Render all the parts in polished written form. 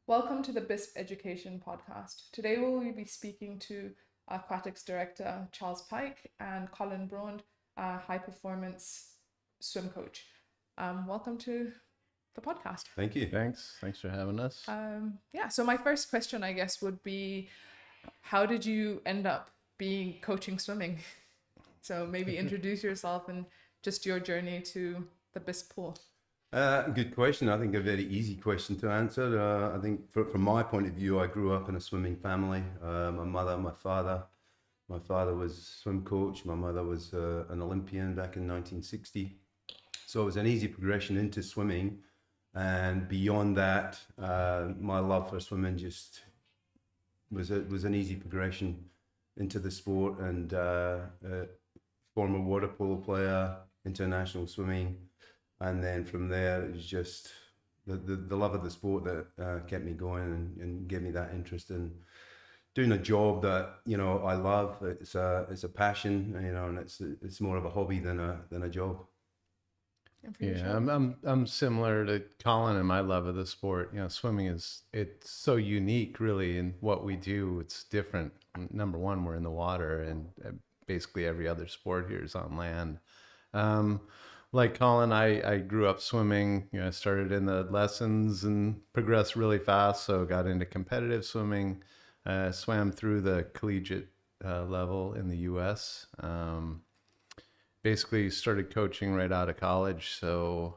Welcome to the BISP Education Podcast. Today we will be speaking to Aquatics Director Charles Pike and Colin Braund, high performance swim coach. Welcome to the podcast. Thank you. Thanks for having us. So my first question, I guess, would be, how did you end up coaching swimming? So maybe introduce yourself and just your journey to the BISP pool. Good question. I think a very easy question to answer. I think from my point of view, I grew up in a swimming family. My mother, my father. My father was a swim coach. My mother was an Olympian back in 1960. So it was an easy progression into swimming. And beyond that, my love for swimming just was an easy progression into the sport. And former water polo player, international swimming. And then from there, it was just the love of the sport that kept me going and gave me that interest in doing a job that, I love. It's a passion, and it's more of a hobby than a job. Yeah, I'm similar to Colin in my love of the sport. Swimming it's so unique, really, in what we do. It's different. Number one, we're in the water, and basically every other sport here is on land. Like Colin, I grew up swimming. I started in the lessons and progressed really fast. So got into competitive swimming, swam through the collegiate level in the U.S. Basically started coaching right out of college. So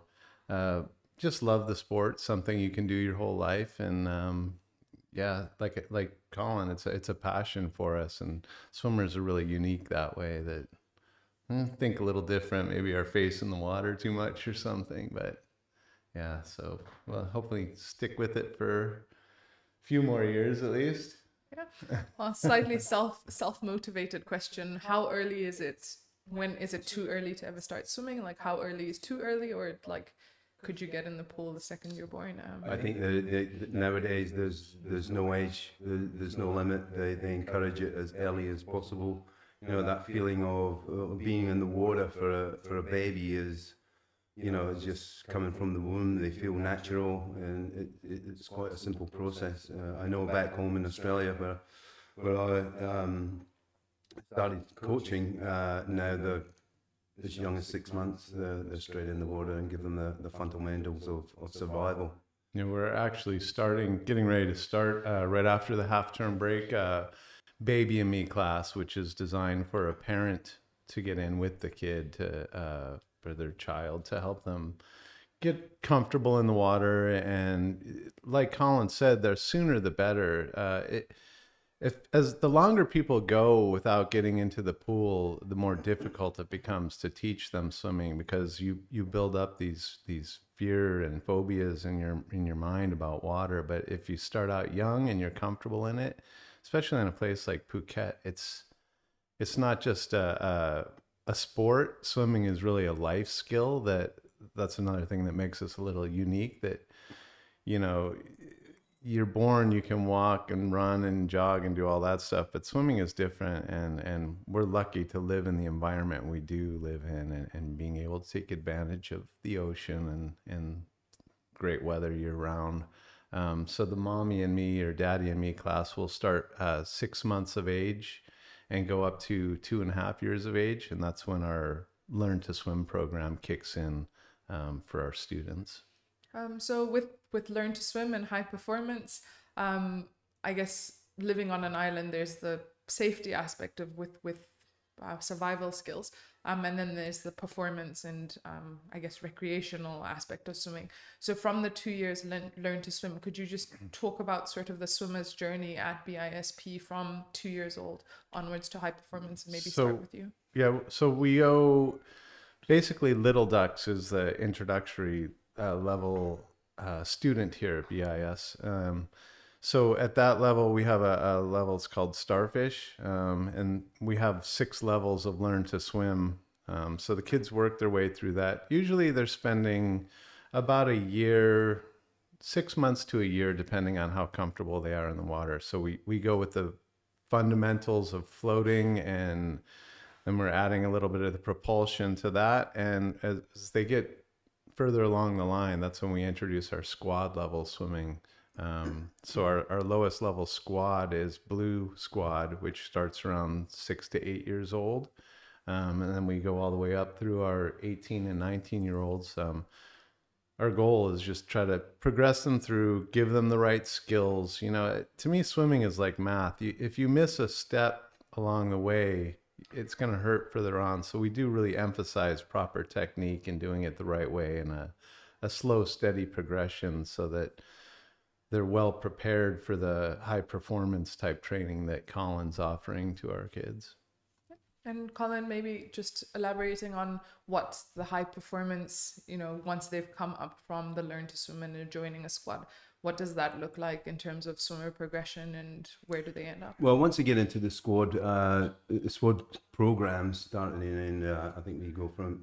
just love the sport, something you can do your whole life. And like Colin, it's a passion for us. And swimmers are really unique that way, that think a little different, maybe our face in the water too much or something, but yeah, so hopefully stick with it for a few more years at least. Yeah. Well, slightly self-motivated question. How early is it? When is it too early to ever start swimming? Like, how early is too early, or like, could you get in the pool the second you're born? I think that nowadays there's no age, there's no limit. They encourage it as early as possible. That feeling of being in the water for a baby is, it's just coming from the womb. They feel natural, and it's quite a simple process. I know back home in Australia where I started coaching, now they're as young as 6 months, they're straight in the water and give them the fundamentals of survival. We're actually getting ready to start right after the half-term break, Baby and Me class, which is designed for a parent to get in with the kid for their child, to help them get comfortable in the water. And like Colin said, the sooner the better. As the longer people go without getting into the pool, the more difficult it becomes to teach them swimming, because you build up these fear and phobias in your mind about water. But if you start out young and you're comfortable in it, especially in a place like Phuket, it's not just a sport. Swimming is really a life skill. That's another thing that makes us a little unique, that, you're born, you can walk and run and jog and do all that stuff, but swimming is different. And we're lucky to live in the environment we do live in, and being able to take advantage of the ocean and great weather year round. So the Mommy and Me or Daddy and Me class will start 6 months of age and go up to 2.5 years of age. And that's when our Learn to Swim program kicks in for our students. So with Learn to Swim and high performance, I guess living on an island, there's the safety aspect of with survival skills. And then there's the performance and I guess recreational aspect of swimming. So from the 2 years Learn to Swim, could you just talk about sort of the swimmer's journey at BISP from 2 years old onwards to high performance, and maybe start with you? Yeah, so we go, basically Little Ducks is the introductory level student here at BIS. So at that level, we have a level, it's called Starfish, and we have 6 levels of Learn to Swim. So the kids work their way through that. Usually they're spending about a year, 6 months to a year, depending on how comfortable they are in the water. So we go with the fundamentals of floating, and then we're adding a little bit of the propulsion to that. And as they get further along the line, that's when we introduce our squad level swimming. So our lowest level squad is blue squad, which starts around 6 to 8 years old. And then we go all the way up through our 18 and 19-year-olds. Our goal is just try to progress them through, give them the right skills. You know, to me, swimming is like math. If you miss a step along the way, it's going to hurt further on. So we do really emphasize proper technique and doing it the right way, and a slow, steady progression so that they're well prepared for the high performance type training that Colin's offering to our kids. And Colin, maybe just elaborating on what the high performance, you know, once they've come up from the Learn to Swim and they're joining a squad, what does that look like in terms of swimmer progression, and where do they end up? Well, once they get into the squad programs, starting in I think we go from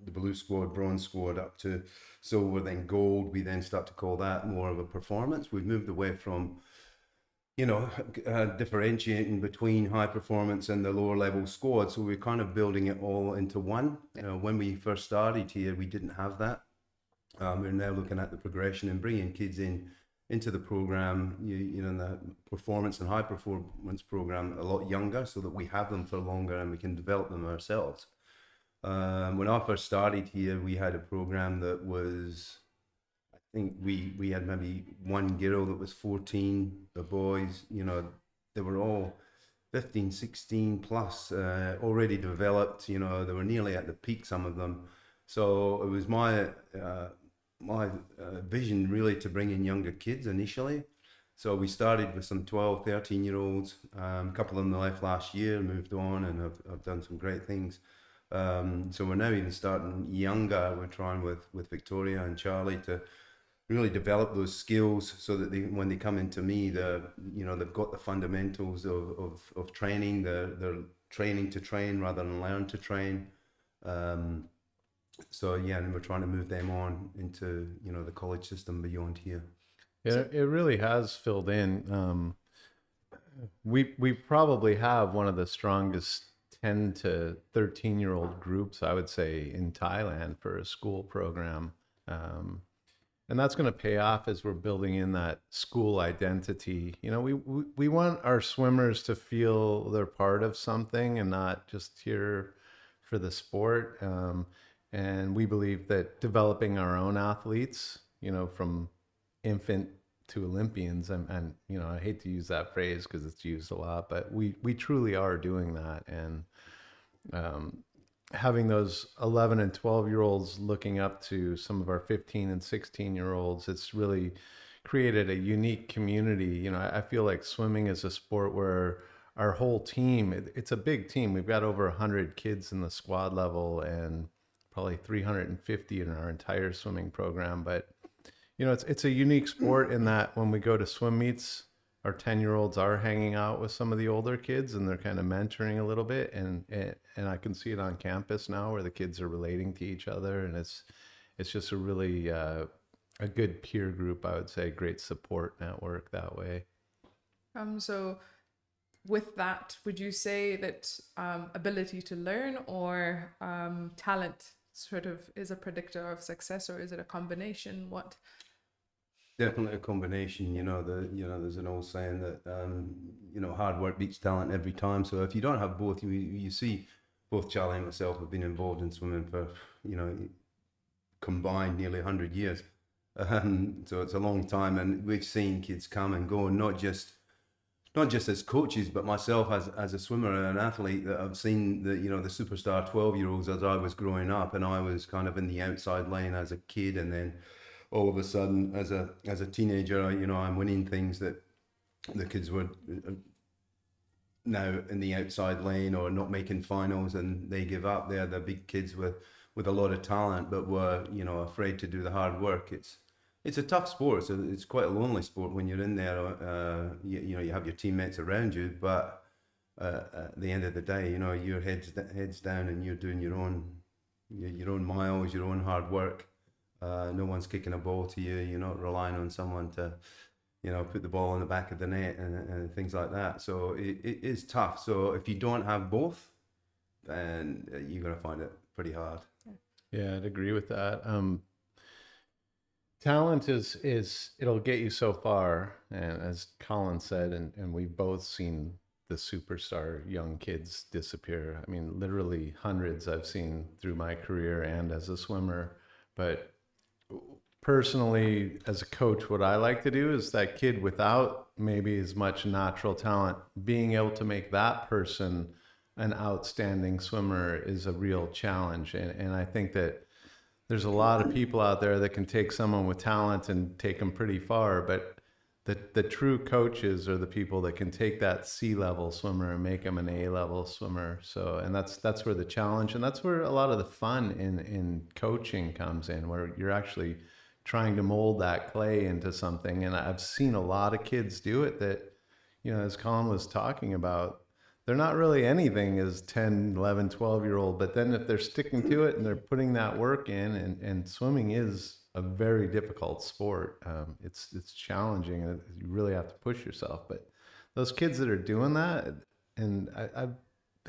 the blue squad, bronze squad, up to silver, then gold. We then start to call that more of a performance. We've moved away from, you know, differentiating between high performance and the lower level squad. So we're kind of building it all into one. You know, when we first started here, we didn't have that. We're now looking at the progression and bringing kids into the program, you know, in the performance and high performance program a lot younger, so that we have them for longer and we can develop them ourselves. When I first started here, we had a program that was, I think we had maybe one girl that was 14. The boys, you know, they were all 15, 16 plus, already developed. You know, they were nearly at the peak, some of them. So it was my vision really to bring in younger kids initially. So we started with some 12, 13-year-olds. A couple of them left last year, moved on, and have done some great things. So we're now even starting younger. We're trying with Victoria and Charlie to really develop those skills so that when they come into me, they've got the fundamentals of training. They're training to train rather than learn to train. So yeah, and we're trying to move them on into, you know, the college system beyond here. Yeah, it really has filled in. We probably have one of the strongest 10 to 13-year-old groups, I would say, in Thailand for a school program. And that's going to pay off as we're building in that school identity. You know, we want our swimmers to feel they're part of something and not just here for the sport. And we believe that developing our own athletes, you know, from infant to Olympians, and you know, I hate to use that phrase because it's used a lot, but we truly are doing that. And having those 11 and 12-year-olds looking up to some of our 15 and 16-year-olds, it's really created a unique community. You know, I feel like swimming is a sport where our whole team, it's a big team. We've got over 100 kids in the squad level and probably 350 in our entire swimming program. But, you know, it's a unique sport in that when we go to swim meets, our 10-year-olds are hanging out with some of the older kids and they're kind of mentoring a little bit. And I can see it on campus now where the kids are relating to each other. And it's just a really a good peer group, I would say, great support network that way. So with that, would you say that ability to learn or talent sort of is a predictor of success, or is it a combination? What? Definitely a combination. You know, there's an old saying that you know, hard work beats talent every time. So if you don't have both, you see, both Charlie and myself have been involved in swimming for, you know, combined nearly 100 years. So it's a long time, and we've seen kids come and go, not just as coaches, but myself as a swimmer and an athlete, that I've seen the, you know, the superstar 12-year-olds as I was growing up, and I was kind of in the outside lane as a kid, and then all of a sudden as a teenager, you know, I'm winning things that the kids were now in the outside lane or not making finals, and they give up. They're the big kids with a lot of talent, but were, you know, afraid to do the hard work. It's a tough sport. So it's quite a lonely sport when you're in there. You know, you have your teammates around you, but at the end of the day, you know, your head's down and you're doing your own miles, your own hard work. No one's kicking a ball to you. You're not relying on someone to, you know, put the ball in the back of the net and things like that. So it is tough. So if you don't have both, then you're going to find it pretty hard. Yeah, I'd agree with that. talent is it'll get you so far, and as Colin said, and we've both seen the superstar young kids disappear. I mean, literally hundreds I've seen through my career and as a swimmer. But personally, as a coach, what I like to do is that kid without maybe as much natural talent, being able to make that person an outstanding swimmer is a real challenge. And I think that there's a lot of people out there that can take someone with talent and take them pretty far, but the true coaches are the people that can take that C-level swimmer and make them an A-level swimmer. So, and that's where the challenge, and that's where a lot of the fun in coaching comes in, where you're actually trying to mold that clay into something. And I've seen a lot of kids do it that, you know, as Colin was talking about, they're not really anything as 10, 11, 12-year-old, but then if they're sticking to it and they're putting that work in, and swimming is a very difficult sport. It's challenging, and you really have to push yourself. But those kids that are doing that, and I've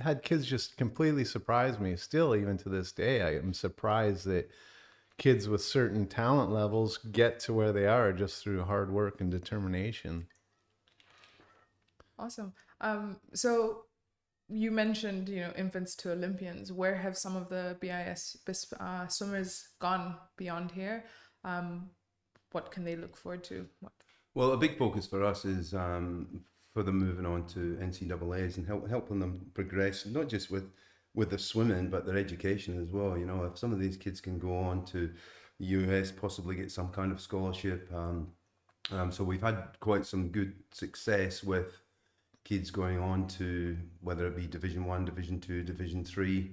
had kids just completely surprise me still, even to this day. I am surprised that kids with certain talent levels get to where they are just through hard work and determination. Awesome. So you mentioned, you know, infants to Olympians. Where have some of the BISP swimmers gone beyond here? What can they look forward to? Well, a big focus for us is for them moving on to NCAAs and helping them progress, not just with the swimming, but their education as well. You know, if some of these kids can go on to the US, possibly get some kind of scholarship. So we've had quite some good success with kids going on to, whether it be Division 1, Division 2, Division 3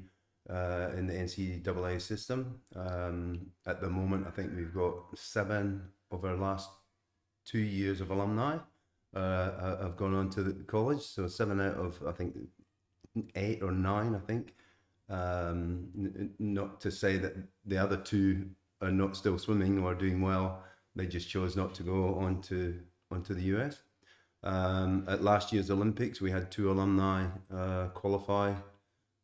in the NCAA system. At the moment, I think we've got 7 of our last 2 years of alumni have gone on to the college. So 7 out of, I think, 8 or 9, I think. Not to say that the other 2 are not still swimming or doing well. They just chose not to go onto the US. At last year's Olympics, we had 2 alumni qualify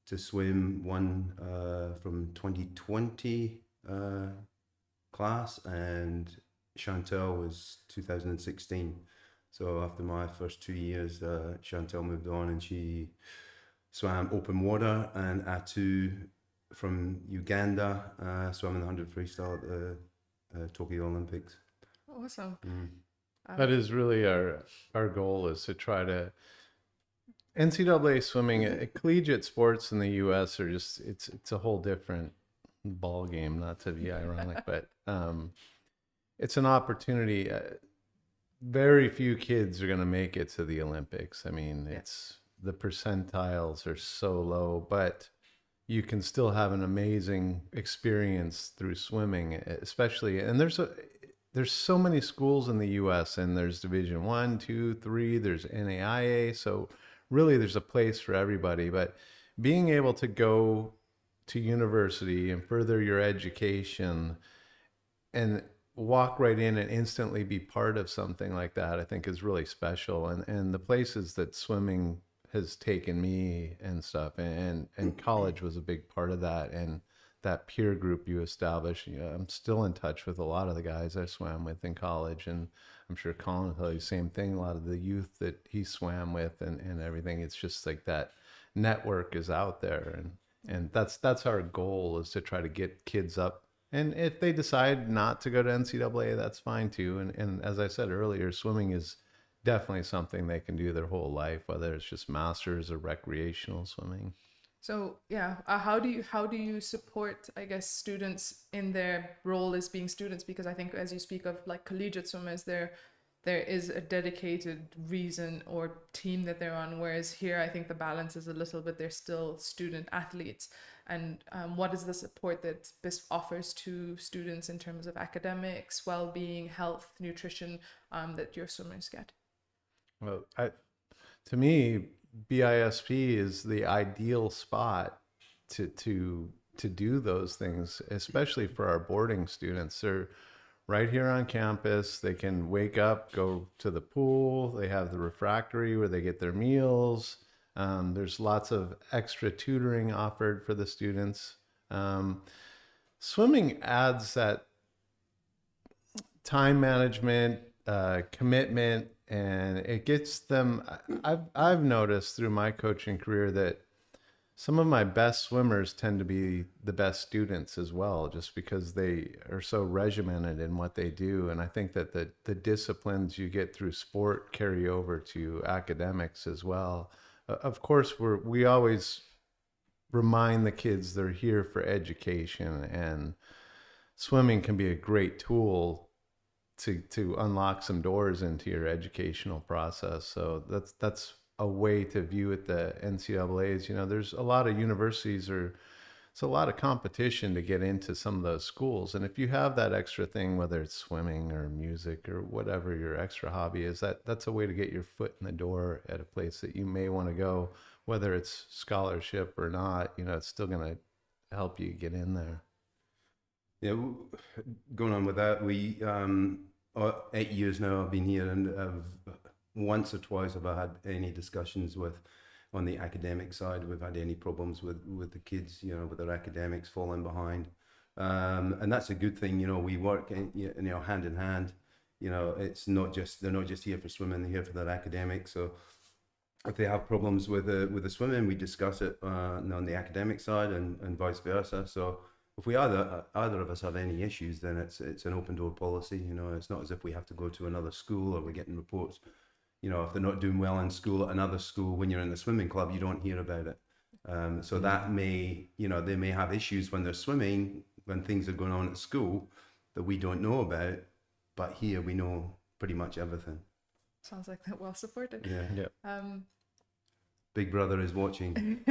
to swim, one from 2020 class, and Chantel was 2016. So after my first 2 years, Chantel moved on and she swam open water, and Atu from Uganda swam in the 100 freestyle at the Tokyo Olympics. Awesome. That is really our goal, is to try to NCAA swimming, collegiate sports in the US are just, it's a whole different ball game, not to be ironic, but it's an opportunity. Very few kids are going to make it to the Olympics. I mean, it's, the percentiles are so low, but you can still have an amazing experience through swimming, especially, and there's so many schools in the US, and there's Division 1, 2, 3, there's NAIA. So really there's a place for everybody, but being able to go to university and further your education and walk right in and instantly be part of something like that, I think is really special. And the places that swimming has taken me and stuff, and college was a big part of that. And that peer group you establish. You know, I'm still in touch with a lot of the guys I swam with in college, and I'm sure Colin will tell you the same thing. A lot of the youth that he swam with and everything. It's just like that network is out there, and that's our goal, is to try to get kids up. And if they decide not to go to NCAA, that's fine too. And as I said earlier, swimming is definitely something they can do their whole life, whether it's just masters or recreational swimming. So yeah, how do you support, I guess, students in their role as being students? Because I think, as you speak of like collegiate swimmers, there is a dedicated reason or team that they're on, whereas here I think the balance is a little bit, they're still student athletes. And what is the support that BISP offers to students in terms of academics, well-being, health, nutrition, that your swimmers get? Well, to me, BISP is the ideal spot to do those things, especially for our boarding students. They're right here on campus. They can wake up, go to the pool. They have the refractory where they get their meals. There's lots of extra tutoring offered for the students. Swimming adds that time management, commitment, and it gets them. I've noticed through my coaching career that some of my best swimmers tend to be the best students as well, just because they are so regimented in what they do. And I think that the disciplines you get through sport carry over to academics as well. Of course, we always remind the kids they're here for education, and swimming can be a great tool to unlock some doors into your educational process. So that's a way to view it. The NCAAs, there's a lot of universities, or it's a lot of competition to get into some of those schools. And if you have that extra thing, whether it's swimming or music or whatever your extra hobby is, that's a way to get your foot in the door at a place that you may want to go, whether it's scholarship or not. It's still going to help you get in there. Yeah, going on with that, we 8 years now I've been here, and once or twice have I had any discussions on the academic side. We've had any problems with the kids, with their academics falling behind, and that's a good thing. We work hand in hand. It's not just, they're not just here for swimming, they're here for their academics. So if they have problems with the swimming, we discuss it on the academic side, and vice versa. So if we either of us have any issues, then it's an open door policy. It's not as if we have to go to another school, or we're getting reports. If they're not doing well in school at another school, when you're in the swimming club, you don't hear about it. So that may, they may have issues when they're swimming, when things are going on at school that we don't know about, but here we know pretty much everything. Sounds like they're well supported. Yeah. Big brother is watching.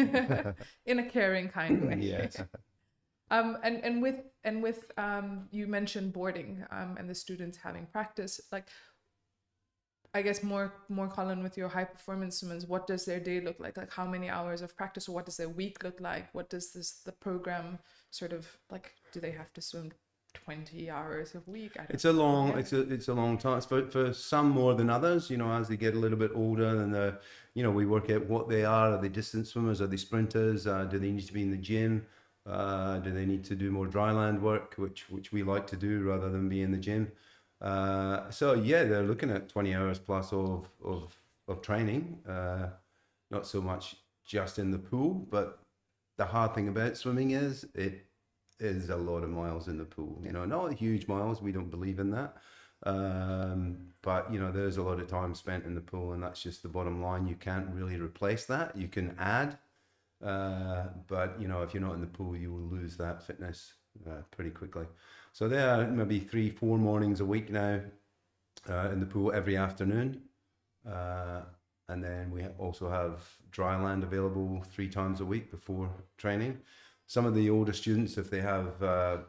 In a caring kind way. Yes. And with you mentioned boarding and the students having practice, like, I guess more Colin, with your high performance swimmers, what does their day look like? Like, how many hours of practice, or what does their week look like? What does the program sort of like? Do they have to swim 20 hours a week? It's a long time for some more than others. As they get a little bit older, and we work out what they are. Are they distance swimmers? Are they sprinters? Do they need to be in the gym? Do they need to do more dryland work, which we like to do rather than be in the gym? So yeah, they're looking at 20 hours plus of training, not so much just in the pool, but the hard thing about swimming is it is a lot of miles in the pool. Not huge miles, we don't believe in that, but there's a lot of time spent in the pool, and that's just the bottom line. You can't really replace that. You can add, but if you're not in the pool, you will lose that fitness pretty quickly. So there are maybe 3-4 mornings a week now in the pool every afternoon. And then we also have dry land available 3 times a week before training. Some of the older students, if they have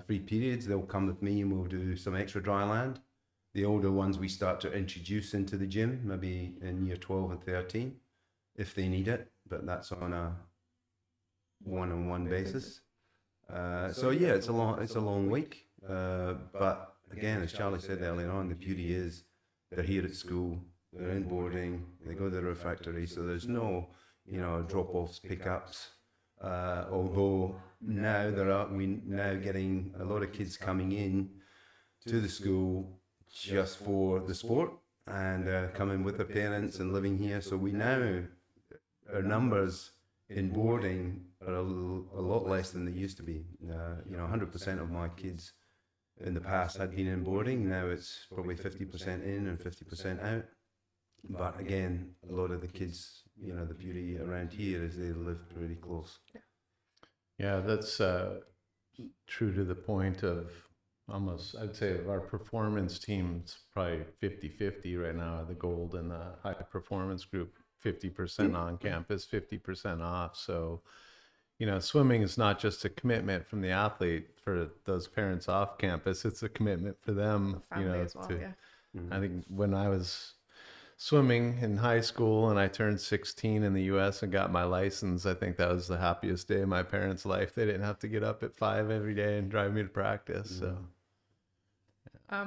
free periods, they'll come with me and we'll do some extra dry land. The older ones we start to introduce into the gym, maybe in year 12 and 13, if they need it, but that's on a one-on-one basis. So yeah, it's a long week, but again, as Charlie said earlier on, the beauty is they're here at school, they're in boarding, they go to the refectory, so there's no drop-offs, pickups. Although now we're getting a lot of kids coming in to the school just for the sport, and coming with their parents and living here. So our numbers in boarding are a lot less than they used to be. 100% of my kids in the past had been in boarding. Now it's probably 50% in and 50% out. But again, a lot of the kids, the beauty around here is they live pretty close. Yeah, that's true to the point of almost, I'd say, of our performance team's probably 50-50 right now, the gold and the high performance group. 50% on campus, 50% off. So, swimming is not just a commitment from the athlete for those parents off campus. It's a commitment for them, as well, yeah. I think when I was swimming in high school and I turned 16 in the US and got my license, I think that was the happiest day of my parents' life. They didn't have to get up at 5 every day and drive me to practice. So.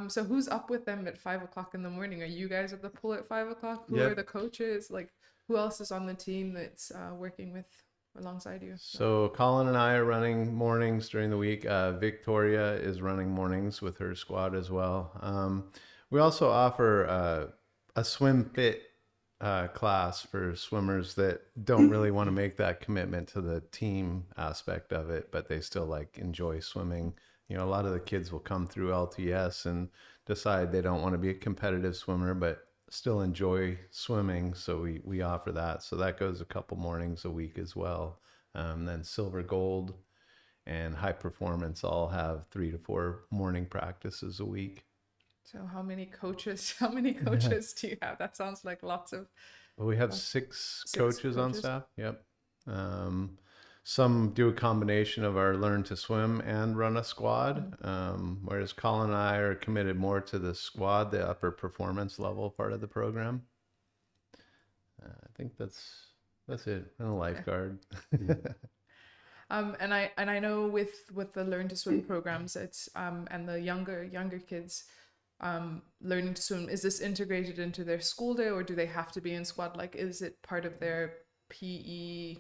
So who's up with them at 5 o'clock in the morning? Are you guys at the pool at 5 o'clock? Who are the coaches? Like, who else is on the team that's working with alongside you? So Colin and I are running mornings during the week. Victoria is running mornings with her squad as well. We also offer a swim fit class for swimmers that don't really want to make that commitment to the team aspect of it, but they still like enjoy swimming. You know, a lot of the kids will come through LTS and decide they don't want to be a competitive swimmer, but still enjoy swimming. So we offer that. So that goes a couple mornings a week as well. Then silver, gold, and high performance all have 3 to 4 morning practices a week. So how many coaches do you have? That sounds like lots of. Well, we have six coaches on staff. Yep. Some do a combination of our learn to swim and run a squad, whereas Colin and I are committed more to the squad, the upper performance level part of the program. I think that's it. And a lifeguard. Yeah. And I know with the learn to swim programs, it's and the younger kids learning to swim, is this integrated into their school day, or do they have to be in squad? Like, is it part of their PE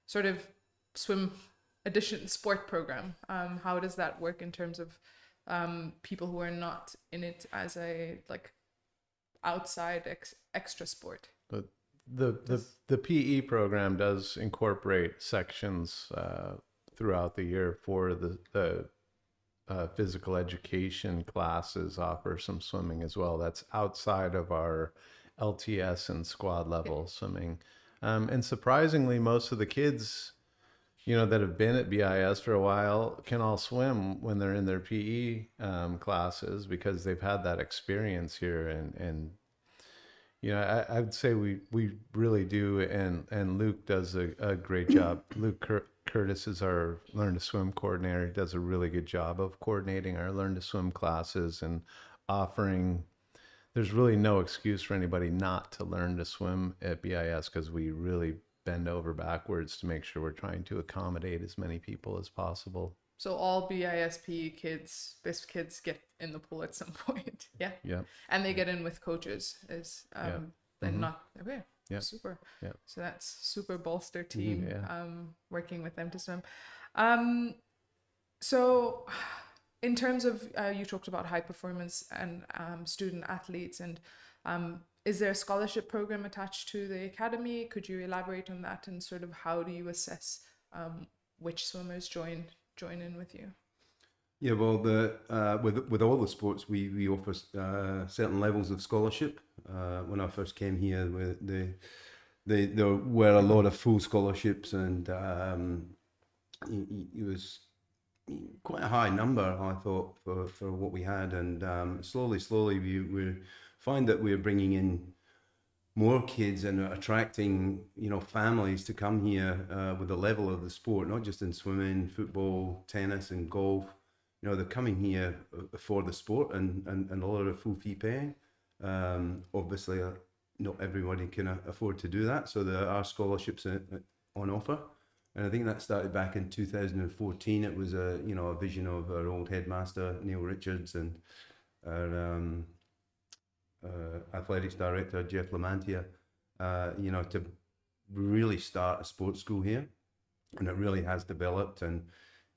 sort of swim addition sport program? How does that work in terms of people who are not in it as a like outside extra sport? The PE program does incorporate sections throughout the year for the physical education classes, offer some swimming as well. That's outside of our LTS and squad level swimming. And surprisingly, most of the kids, you know, that have been at BIS for a while can all swim when they're in their PE classes because they've had that experience here. And you know, I would say we really do. And Luke does a great job. Luke Curtis is our Learn to Swim coordinator. He does a really good job of coordinating our Learn to Swim classes and offering. There's really no excuse for anybody not to learn to swim at BIS because we really bend over backwards to make sure we're trying to accommodate as many people as possible. So all BISP kids, BISP kids get in the pool at some point. Yeah. Yeah. And they get in with coaches and not, okay. Yeah. Super. Yeah. So that's super bolster team, working with them to swim. So in terms of, you talked about high performance and student athletes, and is there a scholarship program attached to the academy? Could you elaborate on that, and sort of how do you assess which swimmers join in with you? Yeah, well, with all the sports, we offer certain levels of scholarship. When I first came here, there were a lot of full scholarships, and it was quite a high number, I thought, for what we had. And slowly, we find that we're bringing in more kids and attracting, you know, families to come here with the level of the sport, not just in swimming, football, tennis, and golf. You know, they're coming here for the sport and a lot of full fee paying. Obviously, not everybody can afford to do that, so there are scholarships on offer. And I think that started back in 2014. It was a vision of our old headmaster Neil Richards and our Athletics Director Jeff Lamantia, to really start a sports school here, and it really has developed. And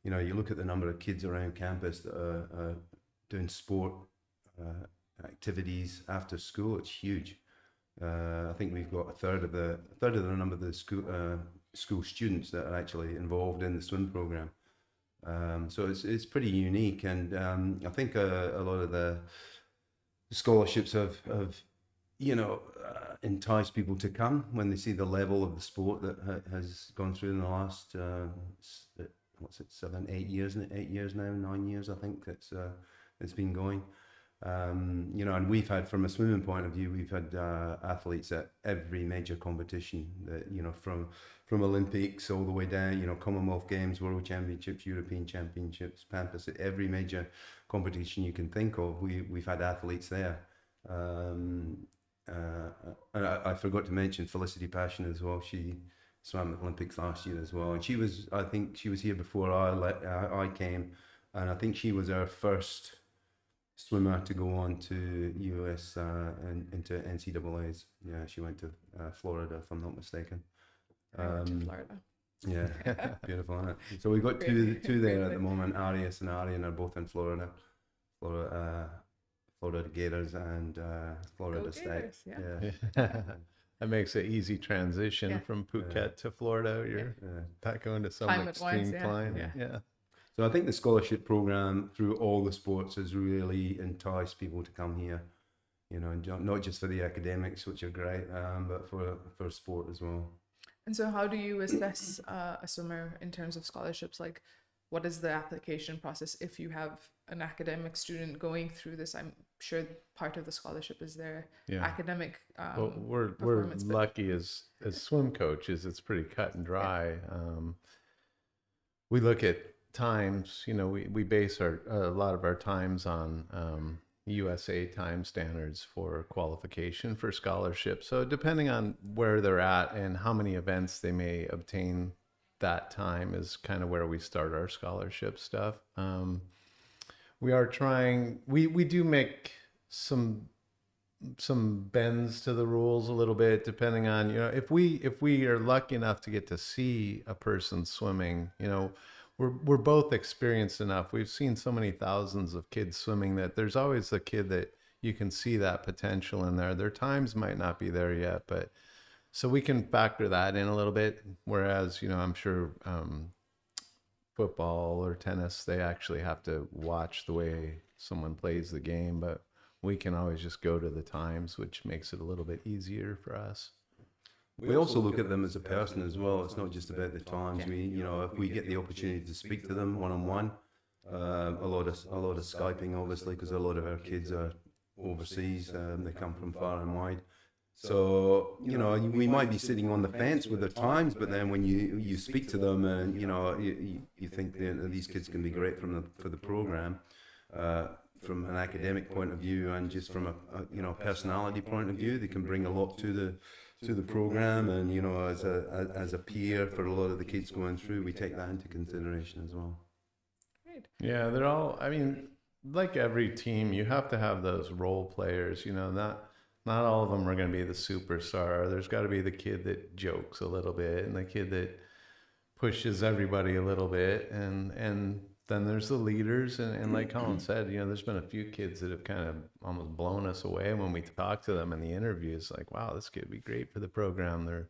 you look at the number of kids around campus that are doing sport activities after school; it's huge. I think we've got a third of the number of the school students that are actually involved in the swim program. So it's pretty unique, and I think a lot of the scholarships have enticed people to come when they see the level of the sport that has gone through in the last 8 years now, 9 years, I think it's been going. And we've had, from a swimming point of view, we've had athletes at every major competition that, from Olympics all the way down, Commonwealth Games, World Championships, European Championships, Pampas, at every major competition you can think of, we've had athletes there. And I forgot to mention Felicity Passion as well. She swam at Olympics last year as well, and I think she was here before I came, and I think she was our first swimmer to go on to US and into NCAAs. Yeah, she went to Florida, if I'm not mistaken. I went to Florida. Yeah, beautiful, isn't it? So we've got two there at the moment. Arias and Arian are both in Florida. Florida Gators and Florida Go State. Gators, yeah. That makes an easy transition from Phuket to Florida. You're not going to some extreme climate. Yeah. So I think the scholarship program through all the sports has really enticed people to come here. You know, not just for the academics, which are great, but for sport as well. And so how do you assess a swimmer in terms of scholarships? Like, what is the application process if you have an academic student going through this? I'm sure part of the scholarship is their academic well, we're lucky as swim coaches. It's pretty cut and dry. We look at times, you know, we base a lot of our times on USA time standards for qualification for scholarship. So depending on where they're at and how many events they may obtain that time is kind of where we start our scholarship stuff. We are trying, we do make some bends to the rules a little bit, depending on, you know, if we are lucky enough to get to see a person swimming, you know, we're both experienced enough. We've seen so many thousands of kids swimming that there's always a kid that you can see that potential in there. Their times might not be there yet, but so we can factor that in a little bit. Whereas, you know, I'm sure football or tennis, they actually have to watch the way someone plays the game, but we can always just go to the times, which makes it a little bit easier for us. We also look at them as a person as well. It's not just about the times. We, you know, if we get the opportunity to speak to them one-on-one, a lot of Skyping, obviously, because a lot of our kids are overseas. They come from far and wide. So, you know, we might be sitting on the fence with their times, but then when you speak to them and, you know, you think these kids can be great for the program, from an academic point of view and just from a you know, personality point of view, they can bring a lot to the program, and, you know, as a peer for a lot of the kids going through, we take that into consideration as well. Great. Yeah, they're all, I mean, like every team, you have to have those role players, you know, not all of them are going to be the superstar. There's got to be the kid that jokes a little bit and the kid that pushes everybody a little bit, and then there's the leaders, and like Colin said, you know, there's been a few kids that have kind of almost blown us away when we talk to them in the interviews. Like, wow, this kid would be great for the program.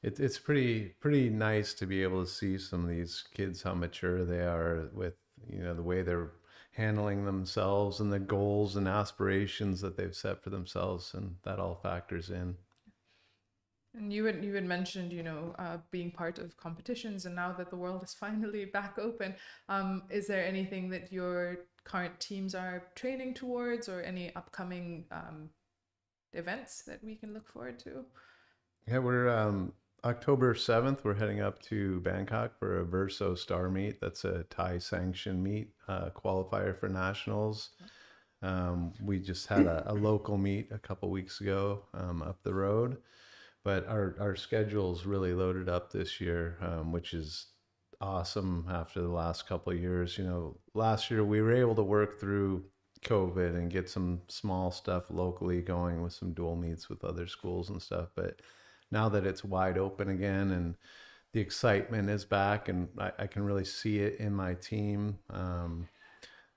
It's pretty nice to be able to see some of these kids, how mature they are with, you know, the way they're handling themselves and the goals and aspirations that they've set for themselves, and that all factors in. And you had mentioned, you know, being part of competitions, and now that the world is finally back open, is there anything that your current teams are training towards, or any upcoming events that we can look forward to? Yeah, we're October 7th, we're heading up to Bangkok for a Verso Star Meet. That's a Thai sanctioned meet, qualifier for nationals. We just had a local meet a couple weeks ago up the road. But our schedule's really loaded up this year, which is awesome after the last couple of years. You know, last year we were able to work through COVID and get some small stuff locally going with some dual meets with other schools and stuff. But now that it's wide open again and the excitement is back, and I can really see it in my team.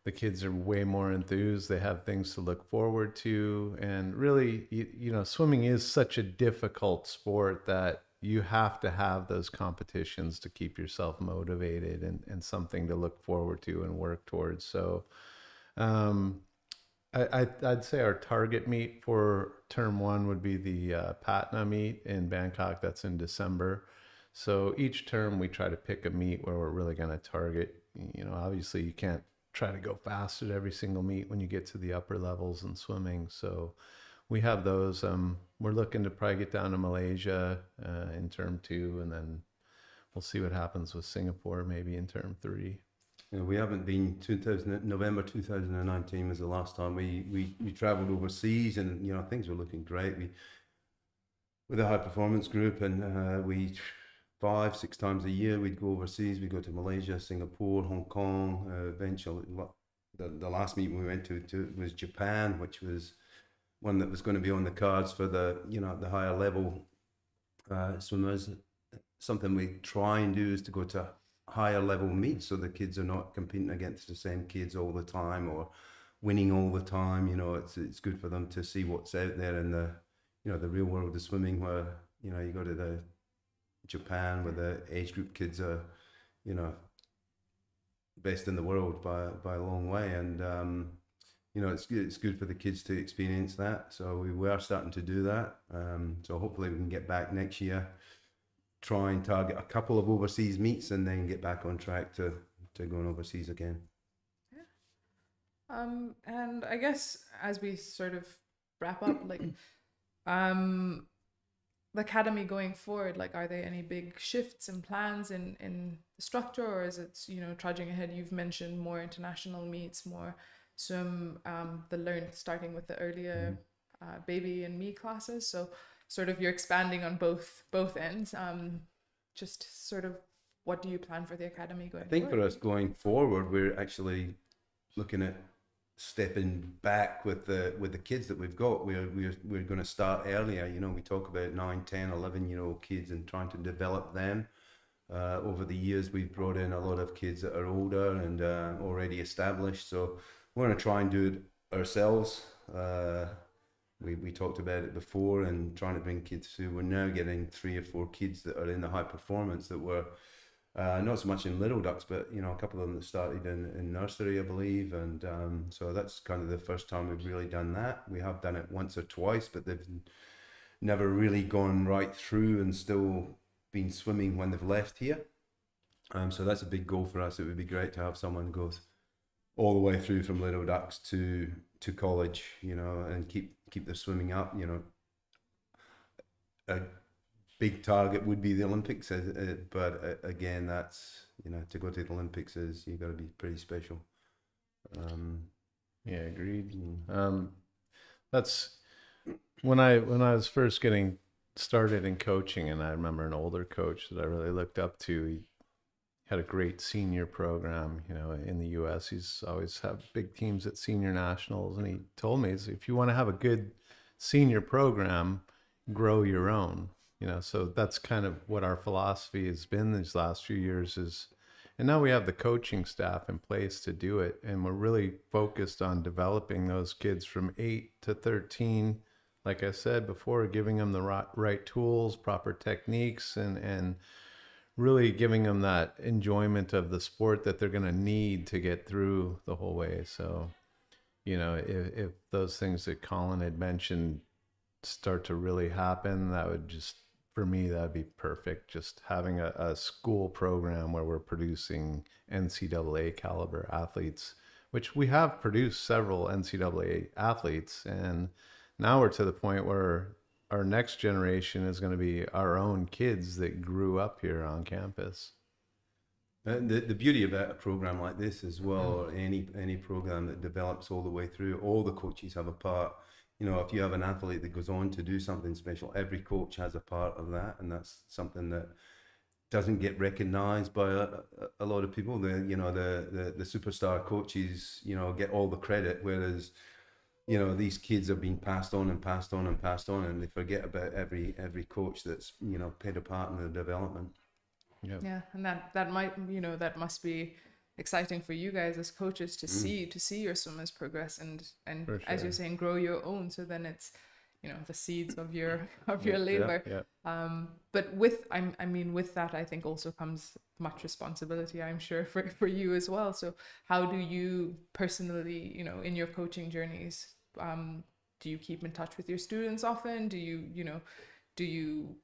The kids are way more enthused. They have things to look forward to. And really, you know, swimming is such a difficult sport that you have to have those competitions to keep yourself motivated and something to look forward to and work towards. So I'd say our target meet for term one would be the Patna meet in Bangkok. That's in December. So each term we try to pick a meet where we're really going to target. You know, obviously you can't try to go fast at every single meet when you get to the upper levels in swimming. So we have those. We're looking to probably get down to Malaysia in term two, and then we'll see what happens with Singapore maybe in term three. You know, we haven't been. November 2019 was the last time we traveled overseas, and, you know, things were looking great. With a high performance group, and we 5-6 times a year we'd go overseas. We'd go to Malaysia, Singapore, Hong Kong. Eventually, the last meet we went to was Japan, which was one that was going to be on the cards for the, you know, the higher level swimmers. something we try and do is to go to higher level meets, so the kids are not competing against the same kids all the time or winning all the time. You know, it's good for them to see what's out there in the, you know, the real world of swimming, where, you know, you go to the Japan where the age group kids are, you know, best in the world by a long way. And you know, it's good for the kids to experience that. So we were starting to do that. So hopefully we can get back next year, try and target a couple of overseas meets, and then get back on track to going overseas again. Yeah. And I guess as we sort of wrap up, like, the academy going forward, like, are there any big shifts and plans in the structure, or is it, you know, trudging ahead? You've mentioned more international meets, more swim, starting with the earlier baby and me classes. So sort of you're expanding on both ends. Just sort of, what do you plan for the academy going forward? I think for us going forward, we're actually looking at stepping back with the kids that we've got. We're going to start earlier. You know, we talk about 9, 10, 11-year-old kids and trying to develop them. Over the years, we've brought in a lot of kids that are older and already established. So we're going to try and do it ourselves. We talked about it before, and trying to bring kids through. We're now getting 3 or 4 kids that are in the high performance that were not so much in Little Ducks, but, you know, a couple of them that started in nursery, I believe. And so that's kind of the first time we've really done that. We have done it once or twice, but they've never really gone right through and still been swimming when they've left here. So that's a big goal for us. It would be great to have someone go all the way through from Little Ducks to college, you know, and keep the swimming up. You know, a big target would be the Olympics, but again, that's, you know, to go to the Olympics is, you got to be pretty special. Yeah, agreed. That's when I was first getting started in coaching, and I remember an older coach that I really looked up to. He had a great senior program, you know, in the US. He's always had big teams at senior nationals, and he told me, if you want to have a good senior program, grow your own. You know, so that's kind of what our philosophy has been these last few years is, and now we have the coaching staff in place to do it. And we're really focused on developing those kids from 8 to 13. Like I said before, giving them the right tools, proper techniques, and really giving them that enjoyment of the sport that they're going to need to get through the whole way. So, you know, if those things that Colin had mentioned start to really happen, that would just, for me, that'd be perfect. Just having a school program where we're producing NCAA caliber athletes, which we have produced several NCAA athletes. And now we're to the point where our next generation is going to be our own kids that grew up here on campus. And the beauty about a program like this as well, or any program that develops all the way through, all the coaches have a part. You know, if you have an athlete that goes on to do something special, every coach has a part of that, and that's something that doesn't get recognized by a lot of people. The superstar coaches, you know, get all the credit, whereas, you know, these kids are being passed on and passed on and passed on, and they forget about every coach that's, you know, played a part in the development. Yep. Yeah, and that might, you know, that must be exciting for you guys as coaches to see your swimmers progress and sure. As you're saying, grow your own. So then it's, you know, the seeds of your labor. Yeah. But with that, I think also comes much responsibility, I'm sure, for you as well. So how do you personally, you know, in your coaching journeys, do you keep in touch with your students often? Do you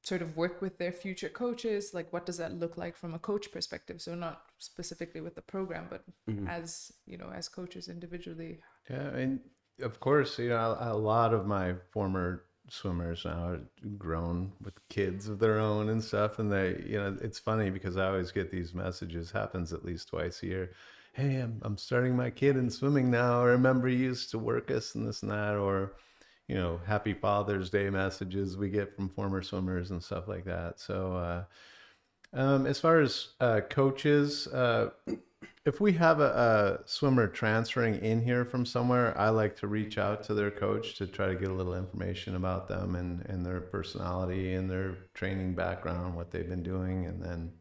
sort of work with their future coaches? Like, what does that look like from a coach perspective? So not specifically with the program, but as, you know, as coaches individually. Yeah, and of course, you know, a lot of my former swimmers now are grown with kids of their own and stuff, and they, you know, it's funny because I always get these messages, happens at least twice a year. Hey, I'm starting my kid in swimming now. I remember you used to work us and this and that, or, you know, Happy Father's Day messages we get from former swimmers and stuff like that. So as far as coaches, if we have a swimmer transferring in here from somewhere, I like to reach out to their coach to try to get a little information about them and their personality and their training background, what they've been doing. And then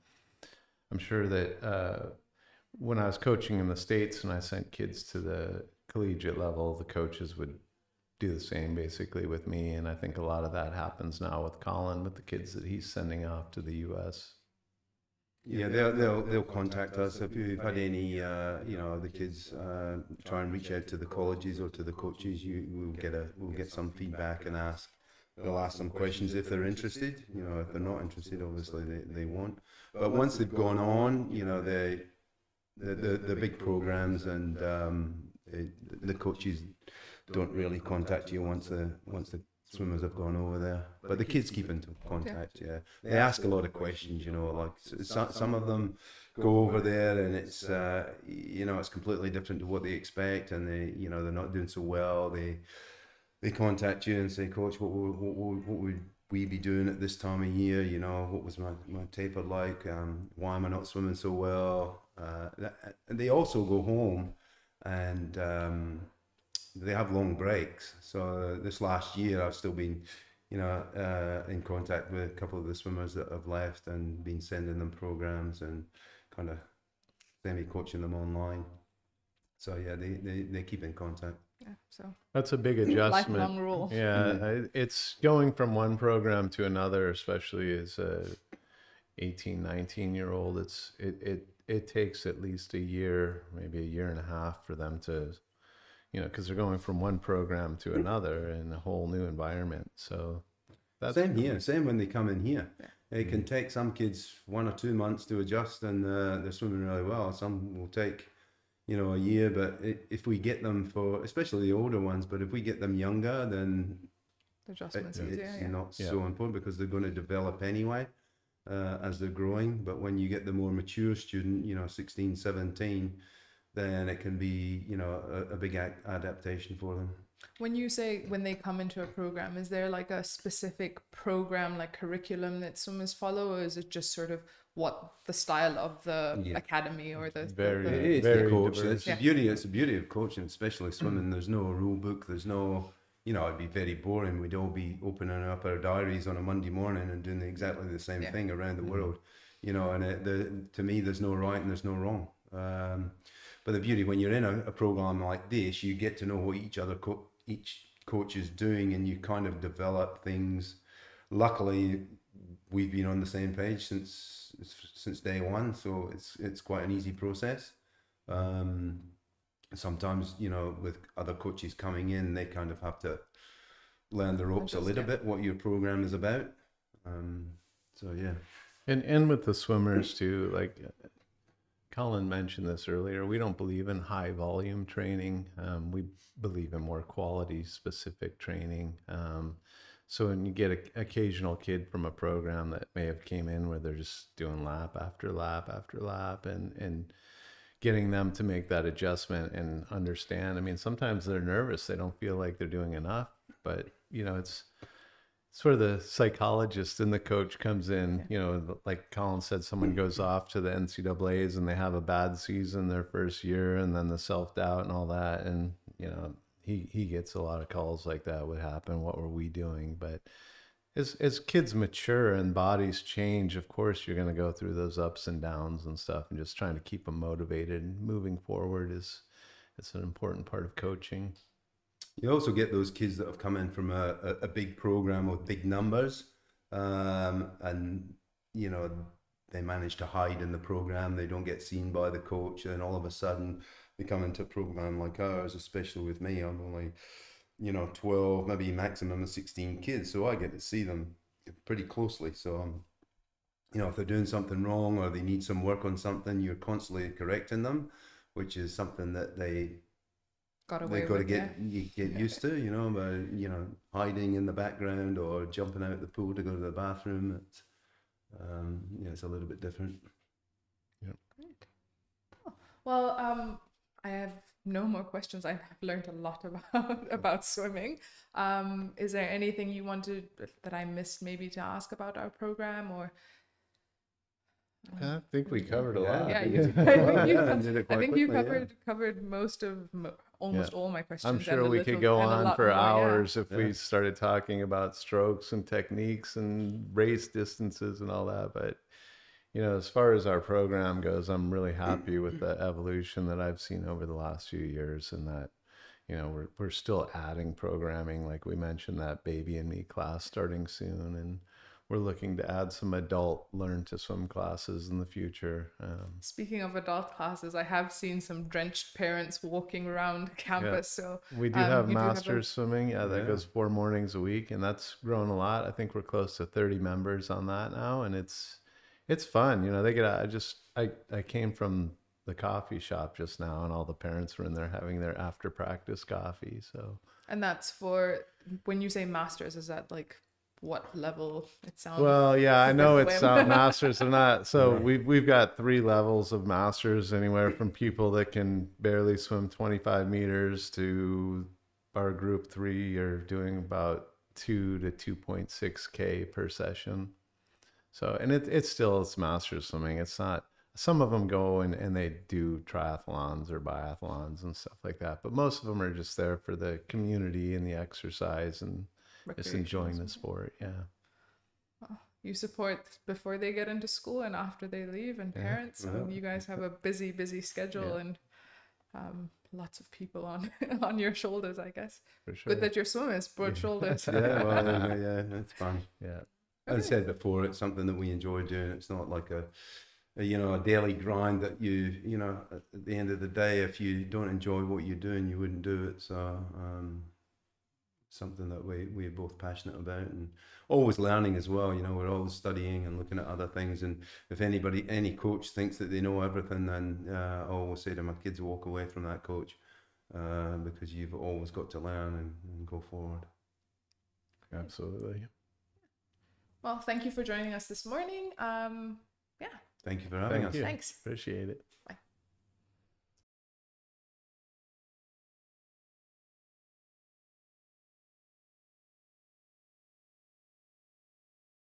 I'm sure that when I was coaching in the States and I sent kids to the collegiate level, the coaches would do the same basically with me. And I think a lot of that happens now with Colin, with the kids that he's sending off to the US. Yeah, they'll contact us if you've had any, the kids try and reach out to the colleges or to the coaches. We'll get some feedback and ask. They'll ask some questions if they're interested. If they're not interested, obviously they won't. But once they've gone on, the big programs and the coaches don't really contact you once the swimmers have gone over there, but the kids keep in contact. Yeah, they ask a lot of questions. Like some of them go over there and it's it's completely different to what they expect, and they're not doing so well. They contact you and say, Coach, what would we be doing at this time of year? What was my taper like? Why am I not swimming so well? And they also go home and they have long breaks. So this last year, I've still been, in contact with a couple of the swimmers that have left and been sending them programs and kind of semi-coaching them online. So yeah, they keep in contact. Yeah, so that's a big adjustment. Lifelong rule. Yeah, it's going from one program to another, especially as a 18, 19-year-old. It takes at least a year, maybe a year and a half for them to, because they're going from one program to another in a whole new environment. So that's same here. Same when they come in here. Yeah. It can take some kids 1 or 2 months to adjust, and they're swimming really well. Some will take, a year. But if we get them especially the older ones, but if we get them younger, then adjustments it's not so important because they're going to develop anyway as they're growing. But when you get the more mature student, 16, 17. Then it can be, a big adaptation for them. When you say when they come into a program, is there like a specific program, like curriculum that swimmers follow, or is it just sort of what the style of the academy or the it's the coach. It's the beauty of coaching, especially swimming. There's no rule book. There's no, it'd be very boring. We'd all be opening up our diaries on a Monday morning and doing exactly the same thing around the world, and to me, there's no right and there's no wrong. But the beauty when you're in a program like this, you get to know what each coach is doing, and you kind of develop things. Luckily, we've been on the same page since day one, so it's quite an easy process. Sometimes, with other coaches coming in, they kind of have to learn the ropes a little bit, what your program is about. So yeah, and with the swimmers too, like Colin mentioned this earlier, we don't believe in high volume training. We believe in more quality specific training. So when you get an occasional kid from a program that may have came in where they're just doing lap after lap after lap and getting them to make that adjustment and understand. I mean, sometimes they're nervous. They don't feel like they're doing enough, but it's sort of the psychologist and the coach comes in, like Colin said, someone goes off to the NCAAs and they have a bad season their first year, and then the self-doubt and all that. And, he gets a lot of calls like that would happen. What were we doing? But as kids mature and bodies change, of course, you're going to go through those ups and downs and stuff, and just trying to keep them motivated and moving forward it's an important part of coaching. You also get those kids that have come in from a big program with big numbers, and they manage to hide in the program. They don't get seen by the coach, and all of a sudden they come into a program like ours, especially with me. I'm only, 12, maybe maximum of 16 kids, so I get to see them pretty closely. So, if they're doing something wrong or they need some work on something, you're constantly correcting them, which is something that they've got to get used to, by hiding in the background or jumping out of the pool to go to the bathroom. It's a little bit different. Yeah. Great. Oh, well, I have no more questions. I've learned a lot about swimming. Is there anything you wanted that I missed maybe to ask about our program, or I think we covered a lot. Yeah, I think you covered most of almost all my questions. I'm sure we could go on for hours if we started talking about strokes and techniques and race distances and all that. But, you know, as far as our program goes, I'm really happy with the evolution that I've seen over the last few years, and that, you know, we're still adding programming. Like we mentioned, that Baby and Me class starting soon, and we're looking to add some adult learn to swim classes in the future. Speaking of adult classes, I have seen some drenched parents walking around campus. Yeah. So we do have masters swimming. That goes 4 mornings a week, and that's grown a lot. I think we're close to 30 members on that now, and it's fun. You know, they get. I came from the coffee shop just now, and all the parents were in there having their after practice coffee. So. And that's for, when you say masters, is that like what level? It sounds. Well, yeah, I know it's masters or not. So we've got 3 levels of masters, anywhere from people that can barely swim 25 meters to our group 3 are doing about 2 to 2.6K per session. So, and it's masters swimming. It's not, some of them go and they do triathlons or biathlons and stuff like that. But most of them are just there for the community and the exercise and just enjoying the sport. Yeah. Well, you support before they get into school and after they leave, and parents. So you guys have a busy schedule and lots of people on your shoulders, I guess. For sure. Good that your swim is broad shoulders. It's fun. Yeah. As I said before, it's something that we enjoy doing. It's not like a daily grind that you know, at the end of the day, if you don't enjoy what you're doing, you wouldn't do it. So something that we're both passionate about, and always learning as well. You know, we're always studying and looking at other things. And if any coach thinks that they know everything, then I always say to my kids, walk away from that coach, because you've always got to learn and go forward. Absolutely. Well, thank you for joining us this morning. Thank you for having us. Thanks. Appreciate it. Bye.